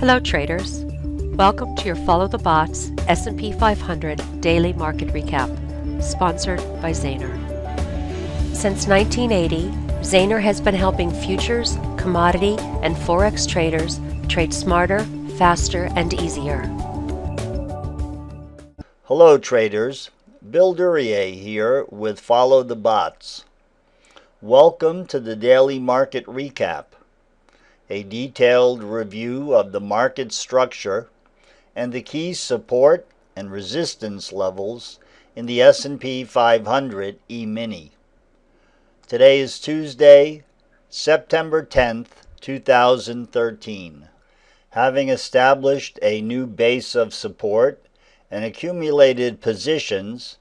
Hello traders, welcome to your Follow the Bots S&P 500 Daily Market Recap, sponsored by Zaner. Since 1980, Zaner has been helping futures, commodity, and forex traders trade smarter, faster, and easier. Hello traders, Bill Duryea here with Follow the Bots. Welcome to the Daily Market Recap, a detailed review of the market structure and the key support and resistance levels in the S&P 500 E-mini. Today is Tuesday, September 10th, 2013. Having established a new base of support and accumulated positions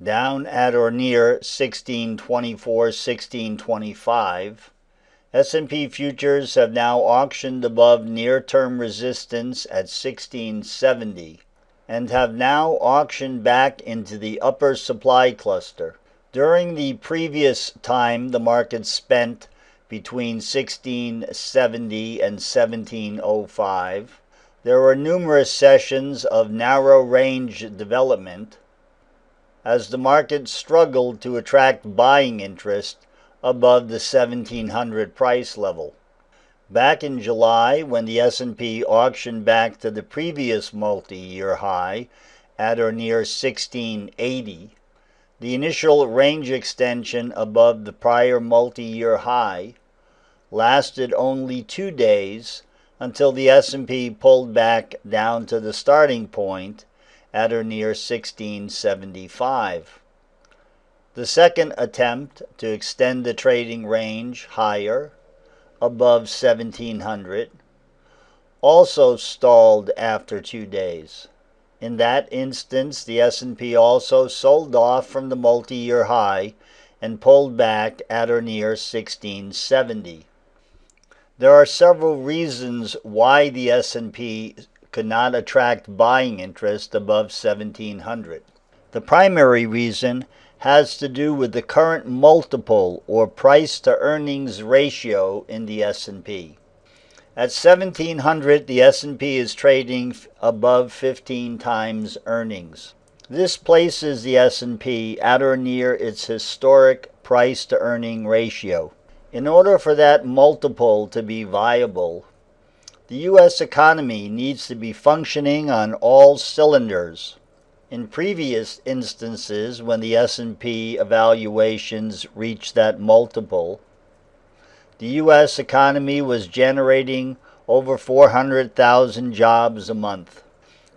down at or near 1624, 1625, S&P futures have now auctioned above near-term resistance at 1670 and have now auctioned back into the upper supply cluster. During the previous time the market spent between 1670 and 1705, there were numerous sessions of narrow range development as the market struggled to attract buying interest above the 1700 price level. Back in July, when the S&P auctioned back to the previous multi-year high at or near 1680, the initial range extension above the prior multi-year high lasted only 2 days until the S&P pulled back down to the starting point at or near 1675. The second attempt to extend the trading range higher, above 1700, also stalled after 2 days. In that instance, the S&P also sold off from the multi-year high and pulled back at or near 1670. There are several reasons why the S&P could not attract buying interest above 1700. The primary reason has to do with the current multiple or price to earnings ratio in the S&P. At 1700, the S&P is trading above 15 times earnings. This places the S&P at or near its historic price to earning ratio. In order for that multiple to be viable, the U.S. economy needs to be functioning on all cylinders. In previous instances, when the S&P evaluations reached that multiple, the U.S. economy was generating over 400,000 jobs a month.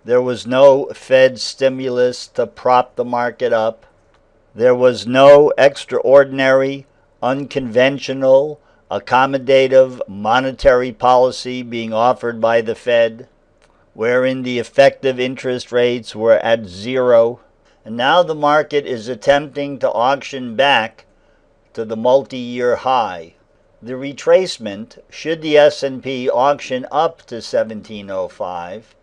There was no Fed stimulus to prop the market up. There was no extraordinary, unconventional, accommodative monetary policy being offered by the Fed, wherein the effective interest rates were at zero, and now the market is attempting to auction back to the multi-year high. The retracement, should the S&P auction up to 1705,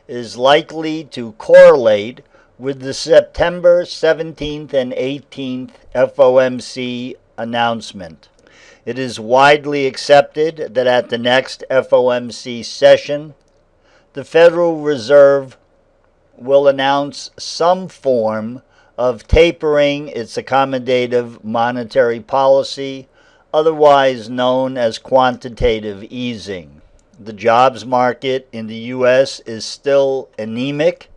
is likely to correlate with the September 17th and 18th FOMC announcement. It is widely accepted that at the next FOMC session, the Federal Reserve will announce some form of tapering its accommodative monetary policy, otherwise known as quantitative easing. The jobs market in the U.S. is still anemic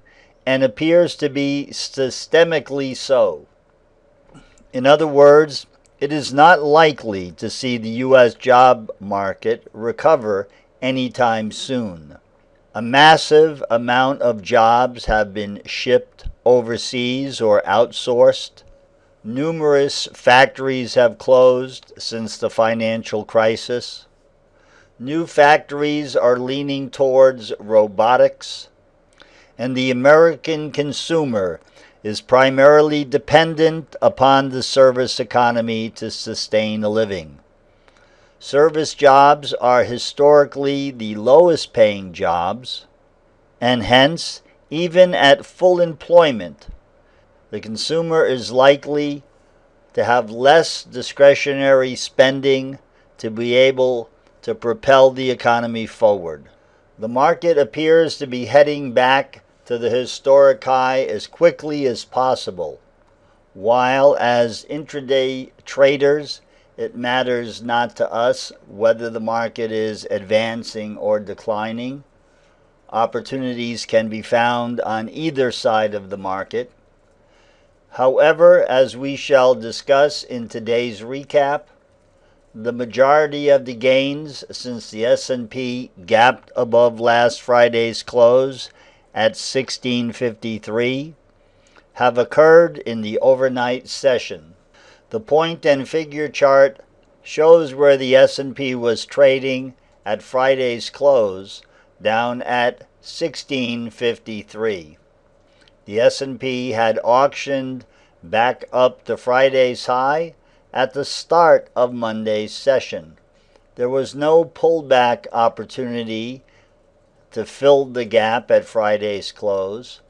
and appears to be systemically so. In other words, it is not likely to see the U.S. job market recover anytime soon. A massive amount of jobs have been shipped overseas or outsourced. Numerous factories have closed since the financial crisis. New factories are leaning towards robotics, and the American consumer is primarily dependent upon the service economy to sustain a living. Service jobs are historically the lowest paying jobs, and hence, even at full employment, the consumer is likely to have less discretionary spending to be able to propel the economy forward. The market appears to be heading back to the historic high as quickly as possible, while as intraday traders, it matters not to us whether the market is advancing or declining. Opportunities can be found on either side of the market. However, as we shall discuss in today's recap, the majority of the gains since the S&P gapped above last Friday's close at 1653 have occurred in the overnight session. The point and figure chart shows where the S&P was trading at Friday's close, down at 1653. The S&P had auctioned back up to Friday's high at the start of Monday's session. There was no pullback opportunity to fill the gap at Friday's close,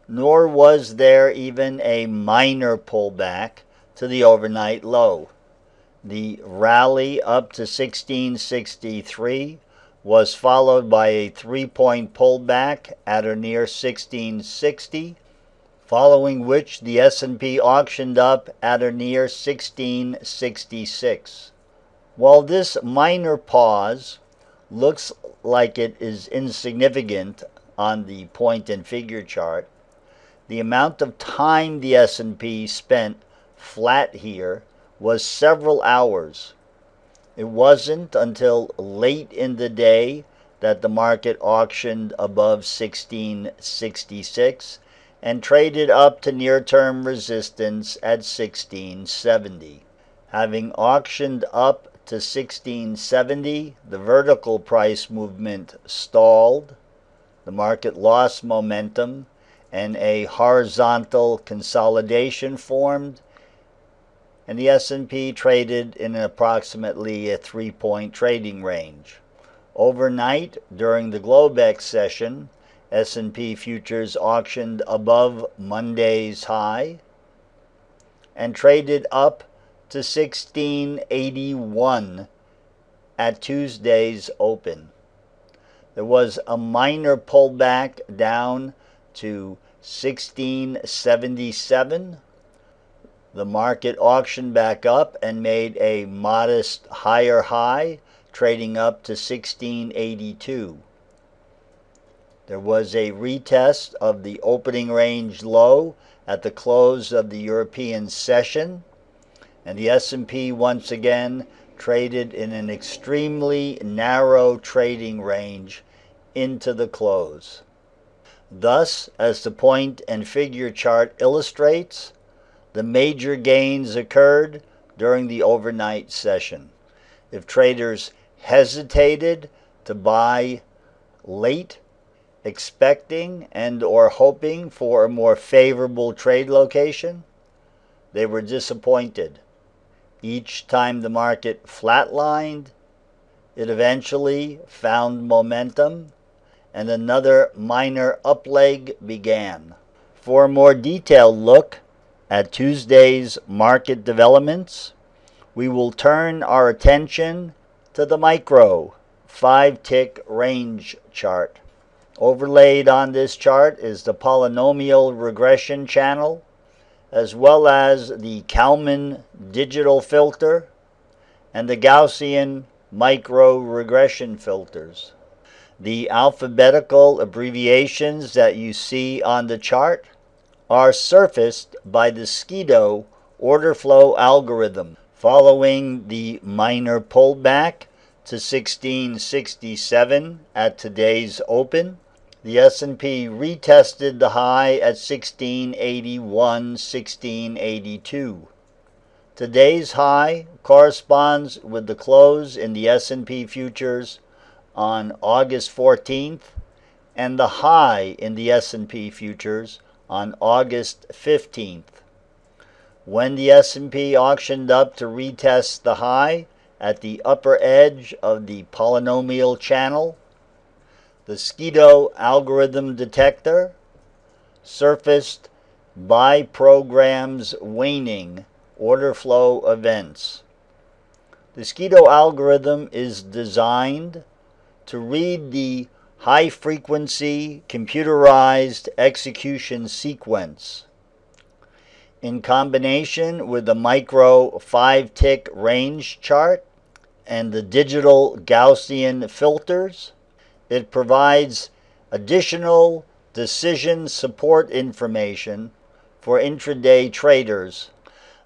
nor was there even a minor pullback to the overnight low. The rally up to 1663 was followed by a 3-point pullback at or near 1660, following which the S&P auctioned up at or near 1666. While this minor pause looks like it is insignificant on the point and figure chart, the amount of time the S&P spent flat here was several hours. It wasn't until late in the day that the market auctioned above 1666 and traded up to near-term resistance at 1670. Having auctioned up to 1670, the vertical price movement stalled, the market lost momentum, and a horizontal consolidation formed, and the S&P traded in approximately a 3-point trading range. Overnight, during the Globex session, S&P futures auctioned above Monday's high and traded up to 1681 at Tuesday's open. There was a minor pullback down to 1677. The market auctioned back up and made a modest higher high, trading up to 1682. There was a retest of the opening range low at the close of the European session, and the S&P once again traded in an extremely narrow trading range into the close. Thus, as the point and figure chart illustrates, the major gains occurred during the overnight session. If traders hesitated to buy late, expecting and or hoping for a more favorable trade location, they were disappointed. Each time the market flatlined, it eventually found momentum and another minor upleg began. For a more detailed look at Tuesday's market developments, we will turn our attention to the micro 5-tick range chart. Overlaid on this chart is the polynomial regression channel, as well as the Kalman digital filter and the Gaussian micro regression filters. The alphabetical abbreviations that you see on the chart are surfaced by the Skido order flow algorithm. Following the minor pullback to 1667 at today's open, the S&P retested the high at 1681, 1682. Today's high corresponds with the close in the S&P futures on August 14th and the high in the S&P futures on August 15th. When the S&P auctioned up to retest the high at the upper edge of the polynomial channel, the Skido algorithm detector surfaced by programs waning order flow events. The Skido algorithm is designed to read the high-frequency computerized execution sequence. In combination with the micro 5-tick range chart and the digital Gaussian filters, it provides additional decision support information for intraday traders.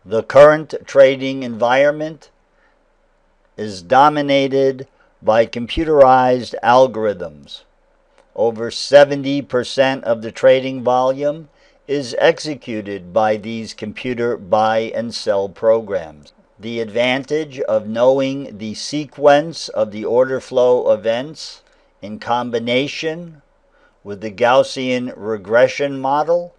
The current trading environment is dominated by computerized algorithms. Over 70% of the trading volume is executed by these computer buy and sell programs. The advantage of knowing the sequence of the order flow events in combination with the Gaussian regression model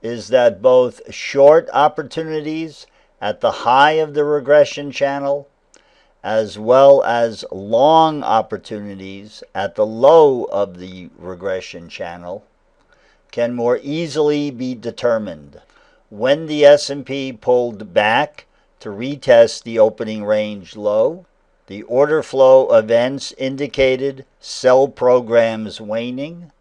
is that both short opportunities at the high of the regression channel as well as long opportunities at the low of the regression channel can more easily be determined. When the S&P pulled back to retest the opening range low, the order flow events indicated sell programs waning.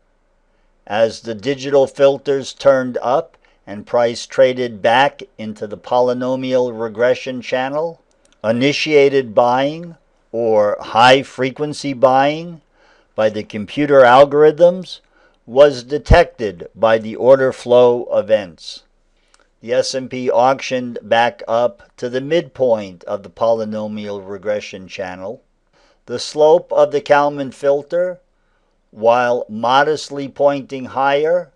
As the digital filters turned up and price traded back into the polynomial regression channel, initiated buying or high-frequency buying by the computer algorithms was detected by the order flow events. The S&P auctioned back up to the midpoint of the polynomial regression channel. The slope of the Kalman filter, while modestly pointing higher,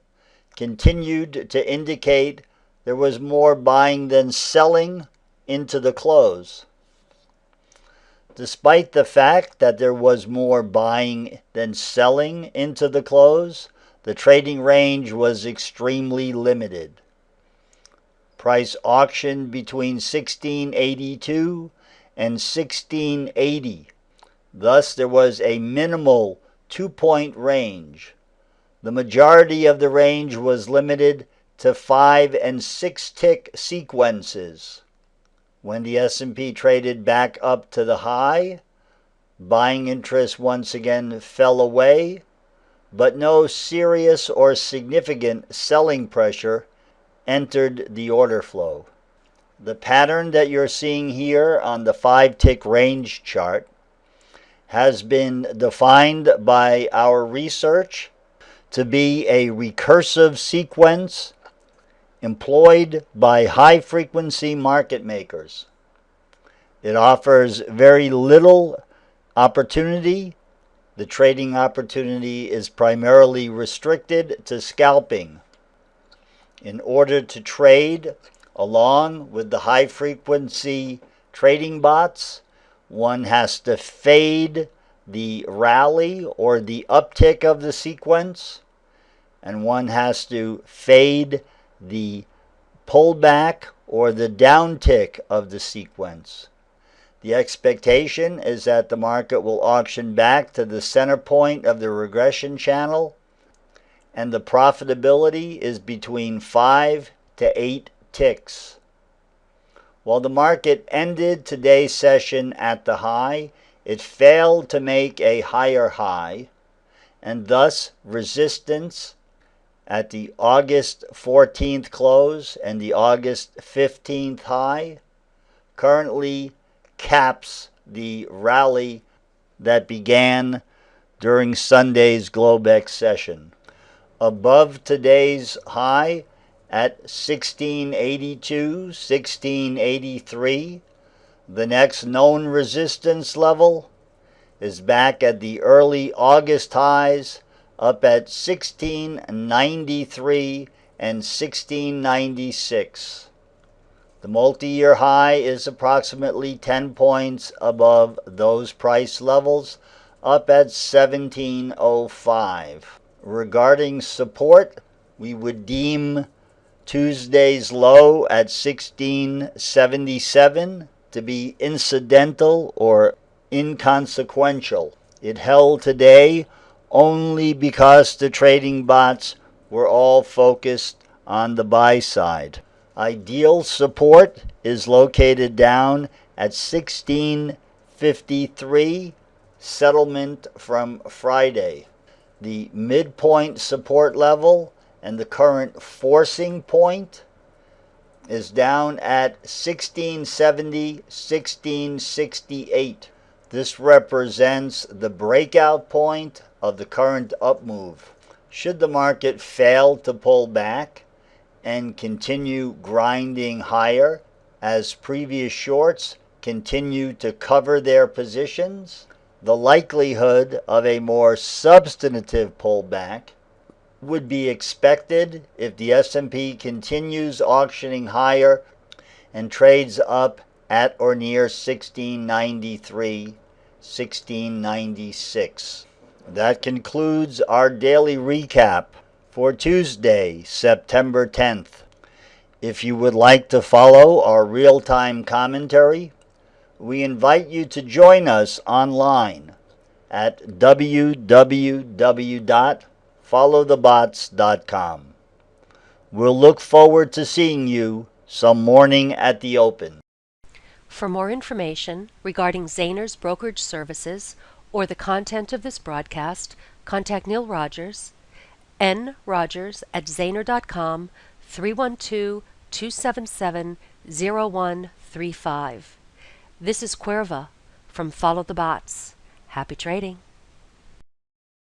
continued to indicate there was more buying than selling into the close. Despite the fact that there was more buying than selling into the close, the trading range was extremely limited. Price auctioned between 1682 and 1680. Thus, there was a minimal 2-point range. The majority of the range was limited to 5- and 6-tick sequences. When the S&P traded back up to the high, buying interest once again fell away, but no serious or significant selling pressure entered the order flow. The pattern that you're seeing here on the 5-tick range chart has been defined by our research to be a recursive sequence employed by high-frequency market makers. It offers very little opportunity. The trading opportunity is primarily restricted to scalping. In order to trade along with the high-frequency trading bots, one has to fade the rally or the uptick of the sequence, and one has to fade the pullback or the downtick of the sequence. The expectation is that the market will auction back to the center point of the regression channel, and the profitability is between 5 to 8 ticks. While the market ended today's session at the high, it failed to make a higher high, and thus resistance at the August 14th close and the August 15th high currently caps the rally that began during Sunday's Globex session. Above today's high at 1682, 1683, the next known resistance level is back at the early August highs up at 1693 and 1696. The multi-year high is approximately 10 points above those price levels, up at 1705. Regarding support, we would deem Tuesday's low at 1677 to be incidental or inconsequential. It held today only because the trading bots were all focused on the buy side. Ideal support is located down at 1653, settlement from Friday. The midpoint support level and the current forcing point is down at 1670, 1668. This represents the breakout point of the current up move. Should the market fail to pull back and continue grinding higher as previous shorts continue to cover their positions, the likelihood of a more substantive pullback would be expected if the S&P continues auctioning higher and trades up at or near 1693, 1696. That concludes our daily recap for Tuesday, September 10th. If you would like to follow our real-time commentary, we invite you to join us online at www.followthebots.com. We'll look forward to seeing you some morning at the open. For more information regarding Zayner's brokerage services or the content of this broadcast, contact Neil Rogers, nrogers@zayner.com, 312-277-0135. This is Cuerva from Follow the Bots. Happy trading.